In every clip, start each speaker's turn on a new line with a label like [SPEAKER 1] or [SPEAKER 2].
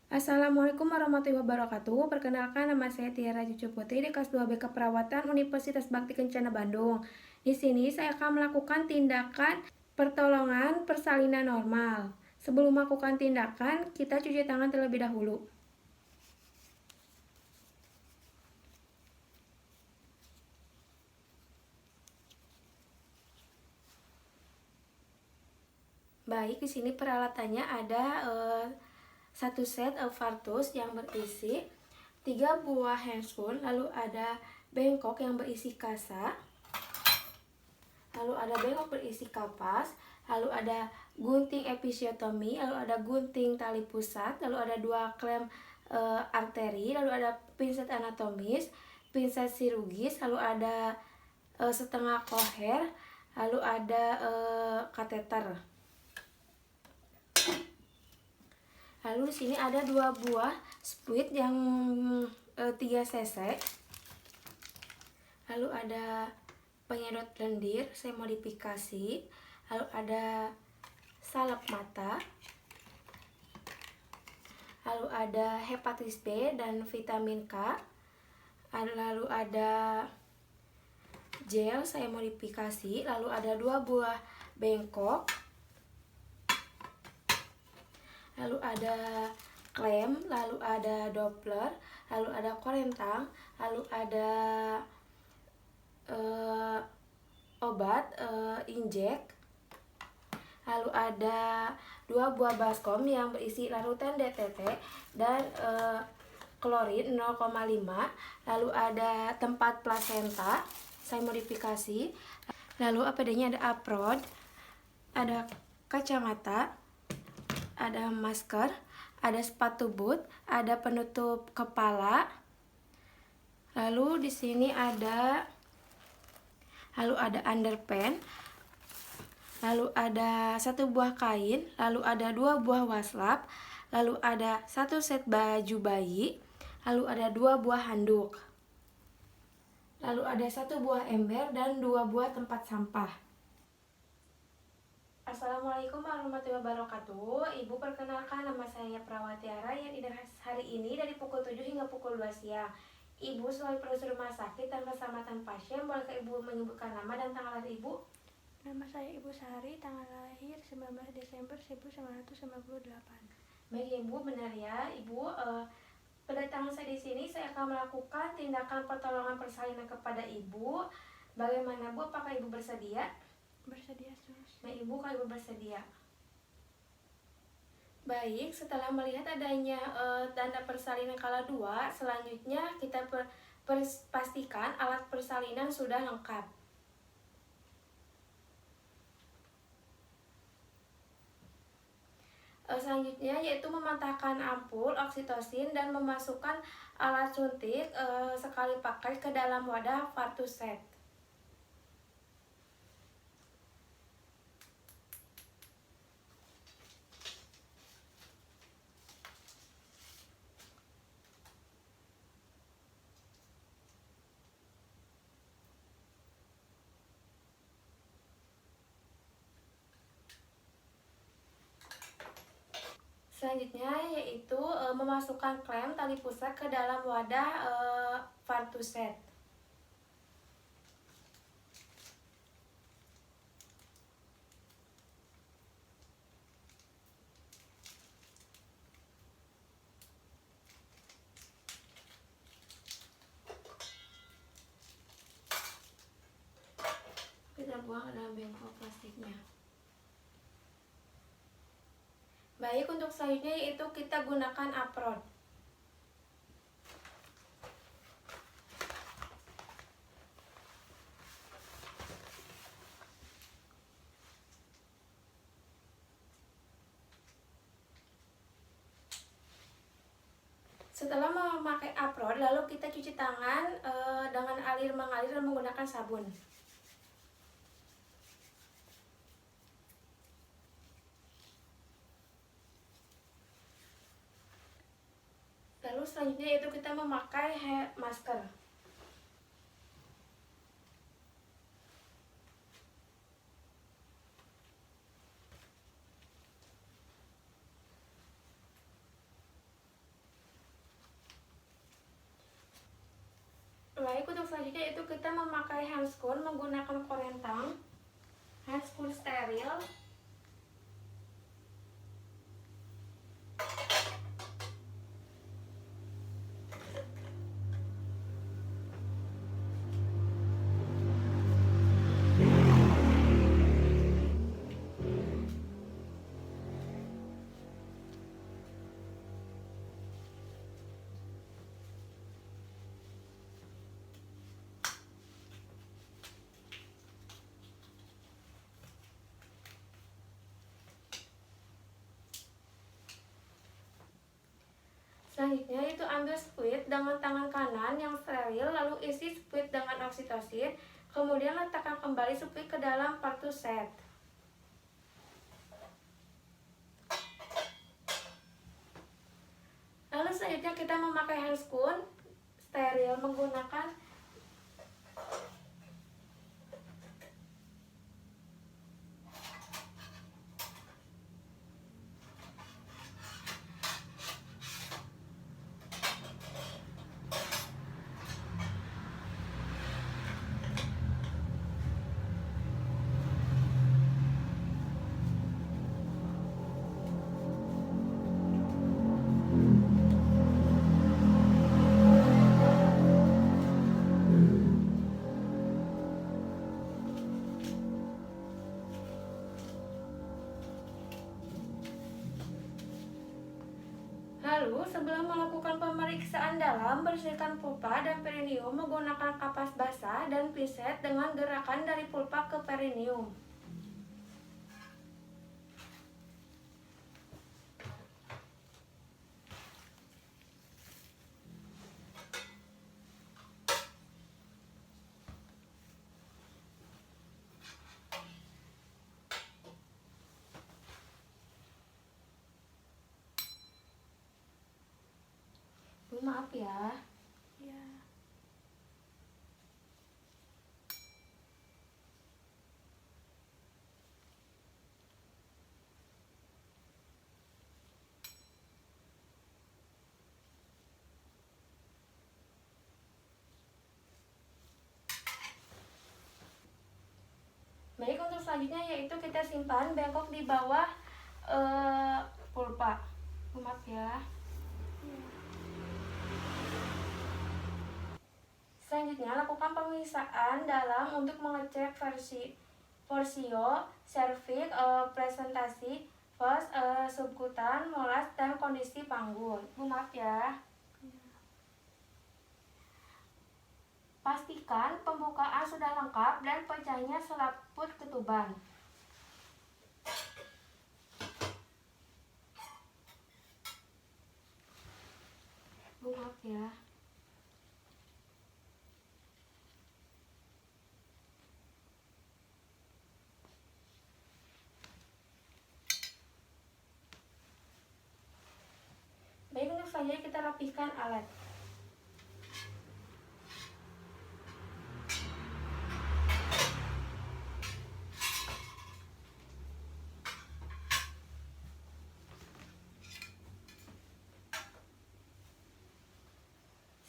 [SPEAKER 1] Assalamualaikum warahmatullahi wabarakatuh. Perkenalkan, nama saya Tiara Cucu Putri di kelas 2B Keperawatan Universitas Bakti Kencana Bandung. Di sini saya akan melakukan tindakan pertolongan persalinan normal. Sebelum melakukan tindakan, kita cuci tangan terlebih dahulu. Baik, di sini peralatannya ada satu set Vartus yang berisi 3 buah handspoon, lalu ada bengkok yang berisi kasa, lalu ada bengkok berisi kapas, lalu ada gunting episiotomi, lalu ada gunting tali pusat, lalu ada 2 klem arteri, lalu ada pinset anatomis, pinset chirurgis, lalu ada setengah koher, lalu ada kateter. Lalu di sini ada 2 buah spuit yang 3 cc. Lalu ada penyedot lendir saya modifikasi. Lalu ada salep mata. Lalu ada hepatitis B dan vitamin K. Lalu ada gel saya modifikasi. Lalu ada 2 buah bengkok. Lalu ada klem, lalu ada doppler, lalu ada korentang, lalu ada obat injek, lalu ada 2 buah baskom yang berisi larutan DTT dan klorin 0,5, lalu ada tempat plasenta saya modifikasi, lalu APD-nya ada aprod, ada kacamata, ada masker, ada sepatu boot, ada penutup kepala. Lalu di sini ada underpants, lalu ada 1 buah kain, lalu ada 2 buah waslap, lalu ada 1 set baju bayi, lalu ada 2 buah handuk. Lalu ada 1 buah ember dan 2 buah tempat sampah. Assalamualaikum warahmatullahi wabarakatuh. Ibu, perkenalkan, nama saya Perawat Tiara yang hari ini dari pukul 7 hingga pukul 2 siang. Ibu sebagai produser rumah sakit dan keselamatan pasien, bolehkah Ibu menyebutkan nama dan tanggal lahir Ibu?
[SPEAKER 2] Nama saya Ibu Sari, tanggal lahir 19 Desember 1998.
[SPEAKER 1] Baik Ibu, benar ya Ibu. Pada tangan saya di sini saya akan melakukan tindakan pertolongan persalinan kepada Ibu. Bagaimana Bu? Apakah Ibu bersedia?
[SPEAKER 2] Bersedia, Sus.
[SPEAKER 1] Baik Ibu, kalau Ibu bersedia. Baik, setelah melihat adanya tanda persalinan skala 2, selanjutnya kita pastikan alat persalinan sudah lengkap. Selanjutnya yaitu mematahkan ampul oksitosin dan memasukkan alat suntik sekali pakai ke dalam wadah Vartus set. Selanjutnya yaitu memasukkan klem tali pusat ke dalam wadah Vartus set. Kita buang ke dalam bengkok plastiknya. Baik, untuk selanjutnya yaitu kita gunakan aprod. Setelah memakai aprod, lalu kita cuci tangan dengan mengalir dan menggunakan sabun. Lalu selanjutnya yaitu kita memakai masker. Baik, untuk selanjutnya itu kita memakai handscoon menggunakan korentang, handscoon steril. Selanjutnya itu ambil squid dengan tangan kanan yang steril, lalu isi squid dengan oksitosin, kemudian letakkan kembali squid ke dalam partus set. Lalu selanjutnya kita memakai handscoon steril menggunakan Lalu, sebelum melakukan pemeriksaan dalam, bersihkan pulpa dan perineum menggunakan kapas basah dan pinset dengan gerakan dari pulpa ke perineum. Maaf ya.
[SPEAKER 2] Ya.
[SPEAKER 1] Baik, untuk selanjutnya yaitu kita simpan bengkok di bawah pulpa. Maaf ya. Selanjutnya, lakukan pemeriksaan dalam untuk mengecek porsio, cervix, presentasi, vas, subkutan, molas, dan kondisi panggul. Maaf ya. Pastikan pembukaan sudah lengkap dan pecahnya selaput ketuban. Maaf ya. Baik, untuk selanjutnya kita rapihkan alat.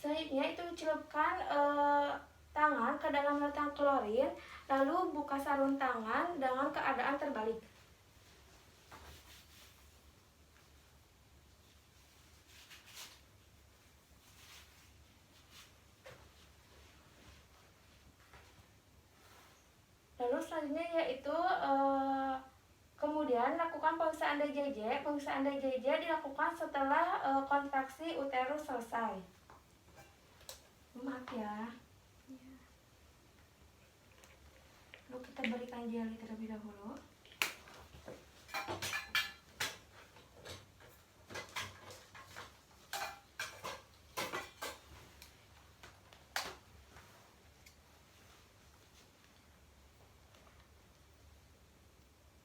[SPEAKER 1] Selanjutnya itu celupkan tangan ke dalam retan klorin, lalu buka sarung tangan dengan keadaan terbalik. Lalu selanjutnya yaitu kemudian lakukan pemeriksaan DJJ. Pemeriksaan DJJ dilakukan setelah kontraksi uterus selesai. Maaf ya. Lalu kita berikan jeli terlebih dahulu.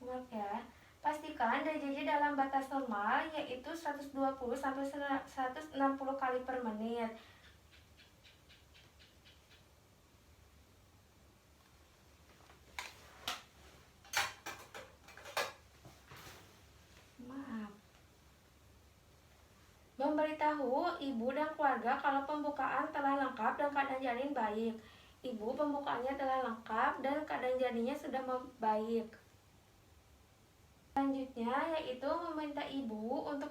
[SPEAKER 1] Maaf ya. Pastikan DJJ dalam batas normal yaitu 120 sampai 160 kali per menit. Memberitahu ibu dan keluarga kalau pembukaan telah lengkap dan keadaan janin baik. Ibu, pembukaannya telah lengkap dan keadaan janinnya sudah membaik. Selanjutnya yaitu meminta ibu untuk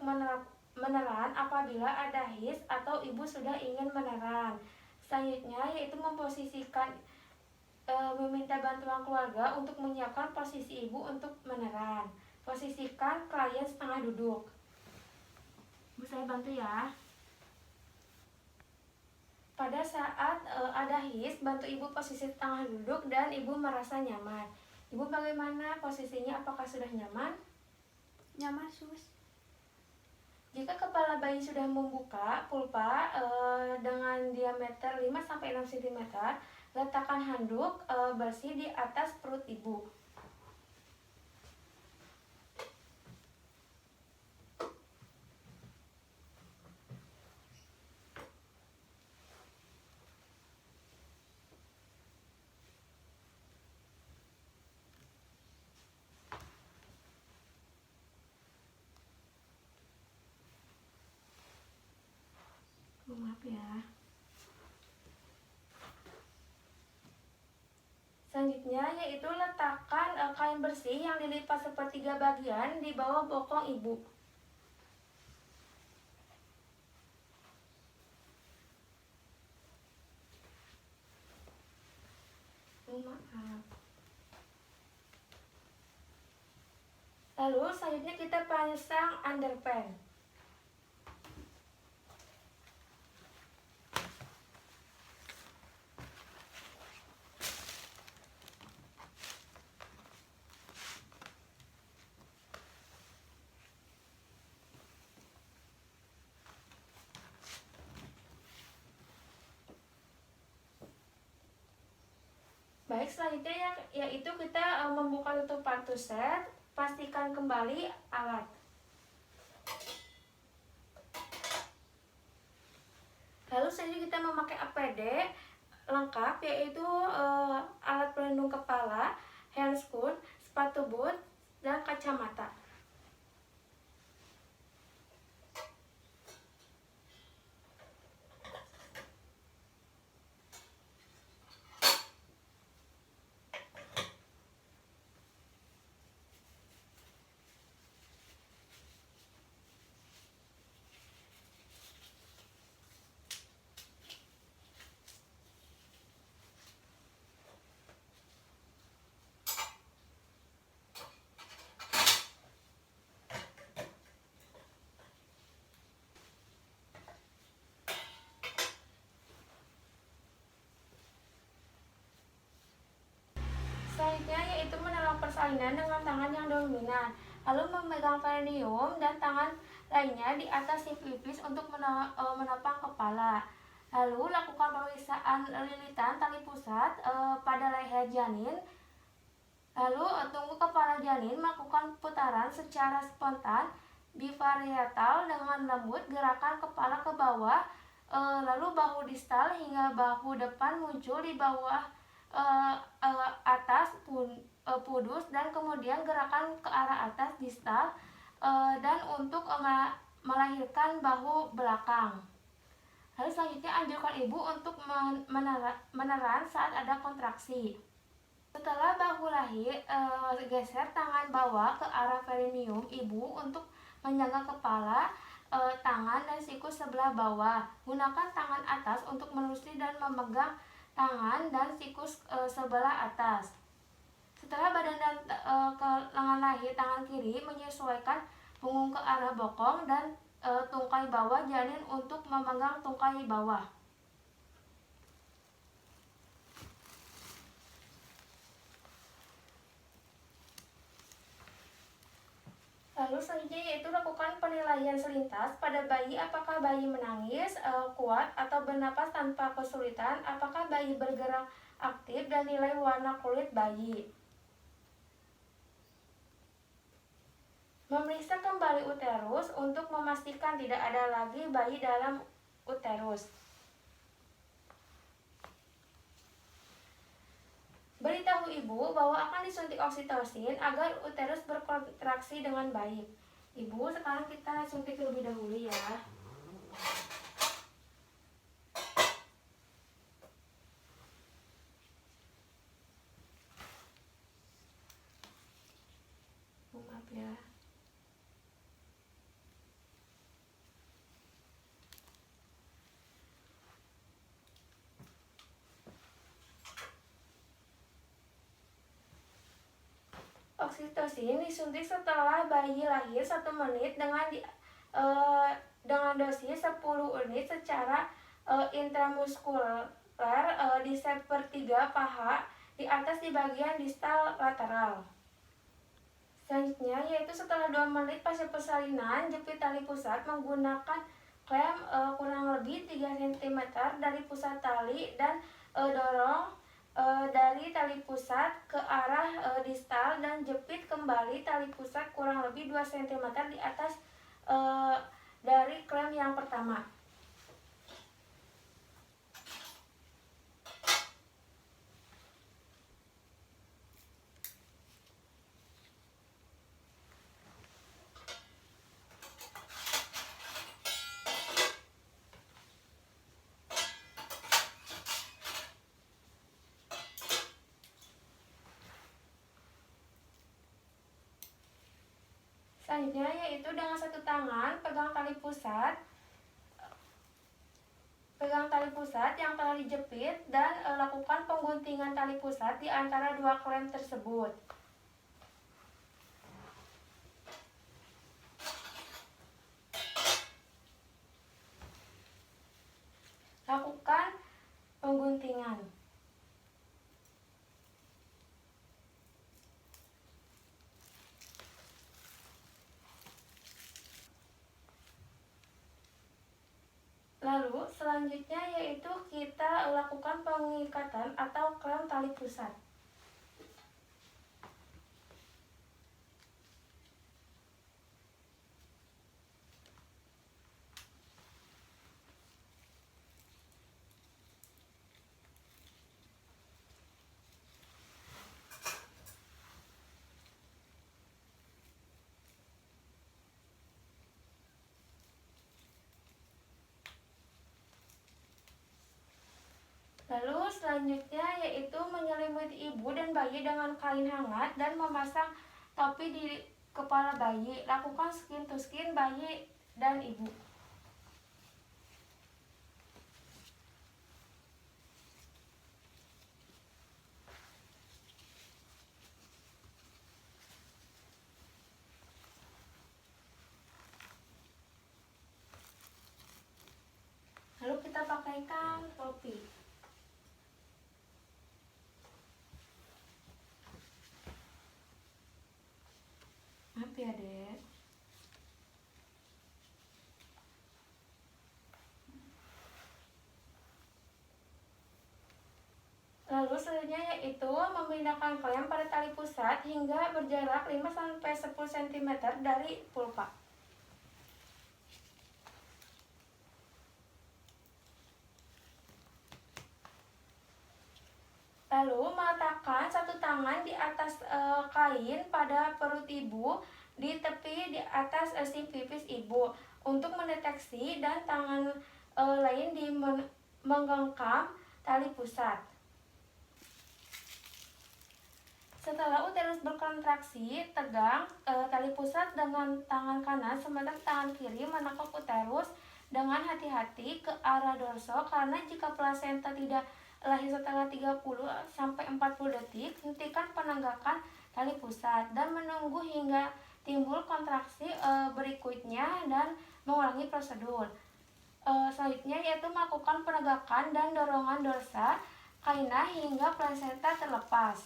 [SPEAKER 1] meneran apabila ada his atau ibu sudah ingin meneran. Selanjutnya yaitu memposisikan meminta bantuan keluarga untuk menyiapkan posisi ibu untuk meneran. Posisikan klien setengah duduk. Bu, saya bantu ya. Pada saat ada his, bantu ibu posisi setengah duduk dan ibu merasa nyaman. Ibu bagaimana posisinya? Apakah sudah nyaman?
[SPEAKER 2] Nyaman, sus.
[SPEAKER 1] Jika kepala bayi sudah membuka pulpa dengan diameter 5-6 cm, letakkan handuk bersih di atas perut ibu. Maaf ya. Selanjutnya yaitu letakkan kain bersih yang dilipat sepertiga bagian di bawah bokong ibu. Maaf. Lalu selanjutnya kita pasang underpants. Baik, selanjutnya yaitu kita membuka tutup partus set. Pastikan kembali alat. Lalu selanjutnya kita memakai APD lengkap, yaitu alat pelindung kepala, handscoon, sepatu boot, dan kacamata. Selanjutnya yaitu menolong persalinan dengan tangan yang dominan, lalu memegang perineum dan tangan lainnya di atas si pelipis untuk menopang kepala. Lalu lakukan pemeriksaan lilitan tali pusat pada leher janin. Lalu tunggu kepala janin melakukan putaran secara spontan bivarietal dengan lembut, gerakan kepala ke bawah, lalu bahu distal hingga bahu depan muncul di bawah atas pudus, dan kemudian gerakan ke arah atas distal dan untuk melahirkan bahu belakang. Lalu selanjutnya anjurkan ibu untuk meneran saat ada kontraksi. Setelah bahu lahir, geser tangan bawah ke arah perineum ibu untuk menjaga kepala, tangan dan siku sebelah bawah. Gunakan tangan atas untuk menelusuri dan memegang tangan dan sikus sebelah atas. Setelah badan dan ke lengan lahir, tangan kiri menyesuaikan punggung ke arah bokong dan tungkai bawah janin untuk memegang tungkai bawah. Lalu selanjutnya yaitu lakukan penilaian selintas pada bayi, apakah bayi menangis kuat atau bernapas tanpa kesulitan, apakah bayi bergerak aktif, dan nilai warna kulit bayi. Memeriksa kembali uterus untuk memastikan tidak ada lagi bayi dalam uterus. Beritahu ibu bahwa akan disuntik oksitosin agar uterus berkontraksi dengan baik. Ibu, sekarang kita suntik terlebih dahulu ya. Maaf ya. Oksitosin disuntik setelah bayi lahir 1 menit dengan dosis 10 unit secara intramuskuler di sepertiga paha di atas di bagian distal lateral. Selanjutnya yaitu setelah 2 menit pasca persalinan, jepit tali pusat menggunakan klem kurang lebih 3 cm dari pusat tali dan dorong dari tali pusat ke arah distal dan jepit kembali tali pusat kurang lebih 2 cm di atas dari klem yang pertama. Selanjutnya yaitu dengan satu tangan pegang tali pusat yang telah dijepit dan lakukan pengguntingan tali pusat di antara 2 klem tersebut. Lakukan pengguntingan. Lalu selanjutnya yaitu kita lakukan pengikatan atau klem tali pusat. Lalu selanjutnya yaitu menyelimuti ibu dan bayi dengan kain hangat dan memasang topi di kepala bayi. Lakukan skin to skin bayi dan ibu. Lalu kita pakaikan topi. Maaf ya, Dek. Lalu selanjutnya yaitu memindahkan klem pada tali pusat hingga berjarak 5-10 cm dari pulpa. Lalu meletakkan satu tangan di atas kain pada perut ibu di tepi di atas sim pipis ibu untuk mendeteksi dan tangan lain menggenggam tali pusat. Setelah uterus berkontraksi, tegang tali pusat dengan tangan kanan sementara tangan kiri menangkap uterus dengan hati-hati ke arah dorso karena jika plasenta tidak lahir setelah 30-40 detik, hentikan penanggakan tali pusat dan menunggu hingga timbul kontraksi berikutnya dan mengulangi prosedur. Selanjutnya yaitu melakukan penegakan dan dorongan dorsa kaina hingga plasenta terlepas.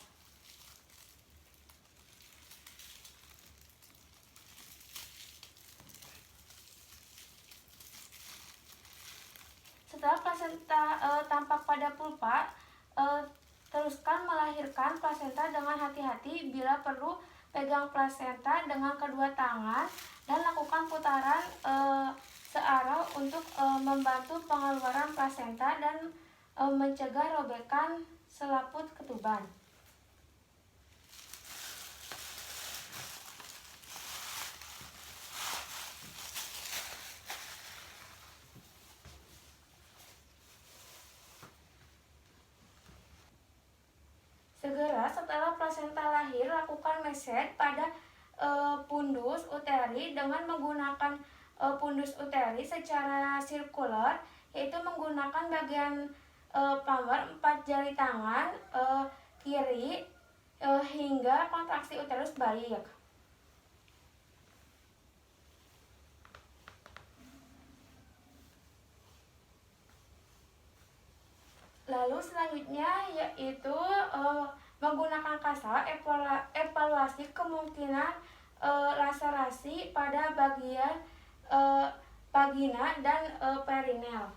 [SPEAKER 1] Setelah plasenta tampak pada pulpa, teruskan melahirkan plasenta dengan hati-hati. Bila perlu, pegang plasenta dengan kedua tangan dan lakukan putaran searah untuk membantu pengeluaran plasenta dan mencegah robekan selaput ketuban. set pada fundus uteri dengan menggunakan fundus uteri secara sirkular, yaitu menggunakan bagian palmar 4 jari tangan kiri hingga kontraksi uterus baik. Lalu selanjutnya yaitu menggunakan kasa evaluasi kemungkinan laserasi pada bagian vagina dan perineal.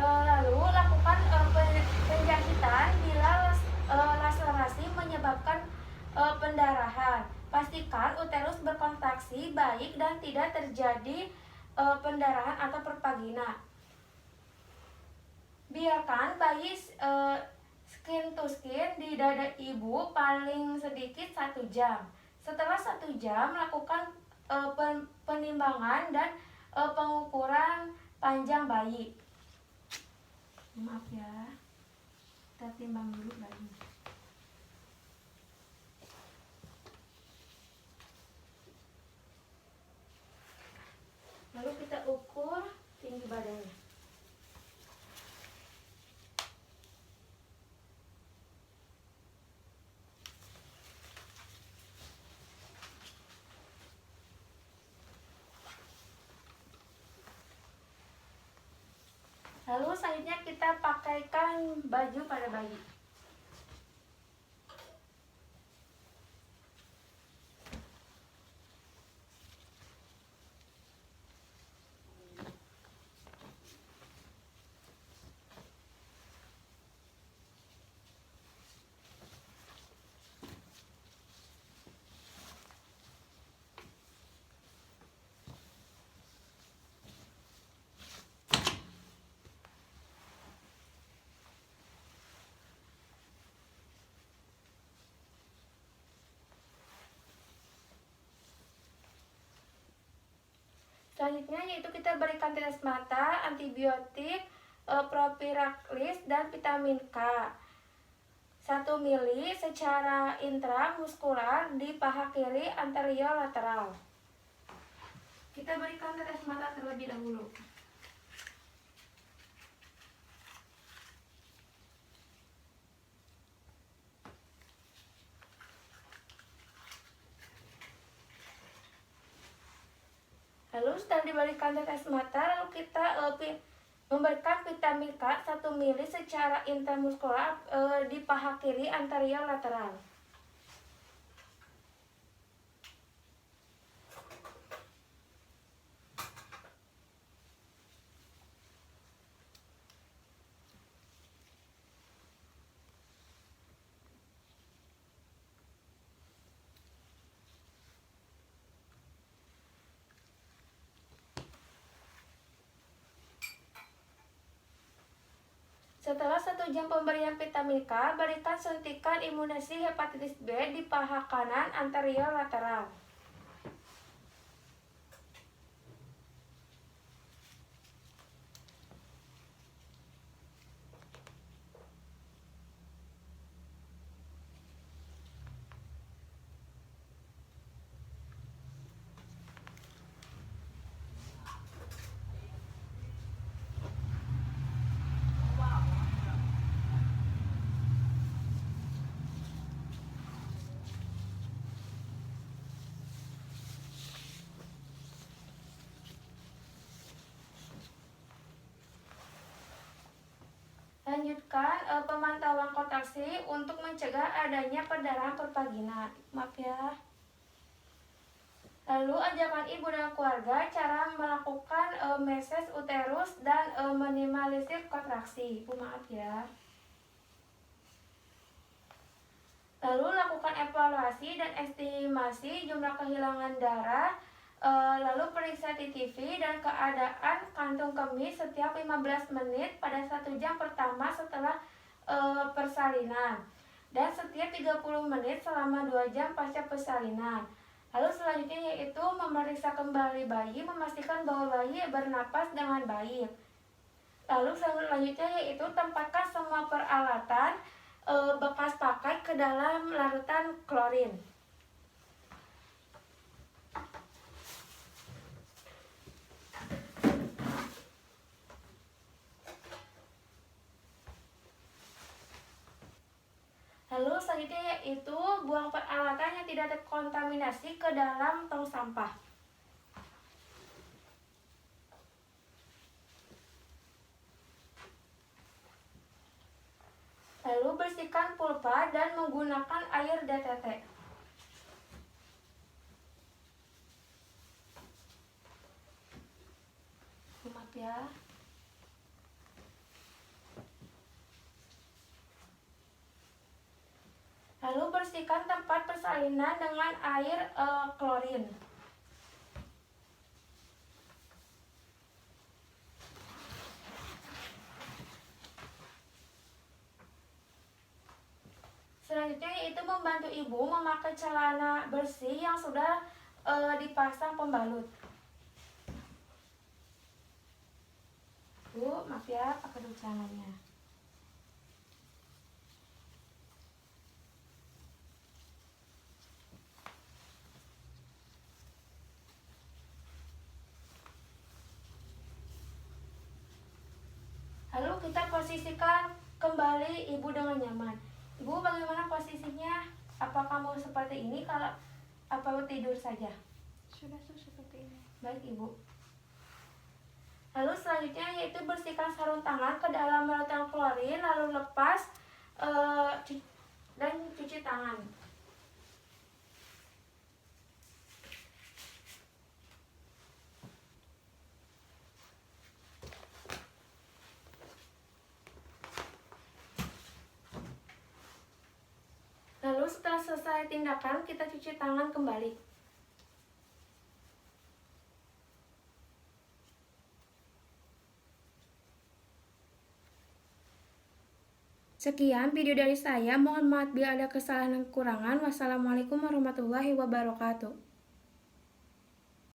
[SPEAKER 1] Lalu lakukan penjahitan bila laserasi menyebabkan pendarahan. Pastikan uterus berkontraksi baik dan tidak terjadi pendarahan atau pervagina. Biarkan bayi skin to skin di dada ibu paling sedikit 1 jam. Setelah 1 jam, lakukan penimbangan dan pengukuran panjang bayi. Maaf ya, kita timbang dulu bayi. Lalu kita ukur tinggi badannya. Lalu selanjutnya kita pakaikan baju pada bayi. Selanjutnya yaitu kita berikan tetes mata, antibiotik, prophylaxis dan vitamin K 1 mili secara intramuskular di paha kiri anterior lateral. Kita berikan tetes mata terlebih dahulu. Lalu setelah diberikan tetes mata, lalu kita memberikan vitamin K 1 mili secara intramuskular di paha kiri anterior lateral. Setelah 1 jam pemberian vitamin K, berikan suntikan imunisasi hepatitis B di paha kanan anterior lateral. Lanjutkan pemantauan kontraksi untuk mencegah adanya perdarahan pervagina. Maaf ya. Lalu ajarkan ibu dan keluarga cara melakukan meses uterus dan minimalisir kontraksi. Ibu maaf ya. Lalu lakukan evaluasi dan estimasi jumlah kehilangan darah. Lalu periksa TTV dan keadaan kantung kemih setiap 15 menit pada 1 jam pertama setelah persalinan. dan setiap 30 menit selama 2 jam pasca persalinan. Lalu selanjutnya yaitu memeriksa kembali bayi, memastikan bahwa bayi bernapas dengan baik. Lalu selanjutnya yaitu tempatkan semua peralatan bekas pakai ke dalam larutan klorin. Lalu selanjutnya yaitu buang peralatan yang tidak terkontaminasi ke dalam tong sampah. Lalu bersihkan pulpa dan menggunakan air DTT. Maaf ya. Lalu bersihkan tempat persalinan dengan air klorin. Selanjutnya yaitu membantu ibu memakai celana bersih yang sudah dipasang pembalut. Bu, maaf ya, pakai dulu celananya. Lalu kita posisikan kembali ibu dengan nyaman. Ibu bagaimana posisinya? Apakah mau seperti ini kalau apa tidur saja?
[SPEAKER 2] Sudah seperti ini.
[SPEAKER 1] Baik ibu. Lalu selanjutnya yaitu bersihkan sarung tangan ke dalam larutan klorin, lalu lepas dan cuci tangan. Lalu setelah selesai tindakan, kita cuci tangan kembali. Sekian video dari saya. Mohon maaf bila ada kesalahan dan kekurangan. Wassalamualaikum warahmatullahi wabarakatuh.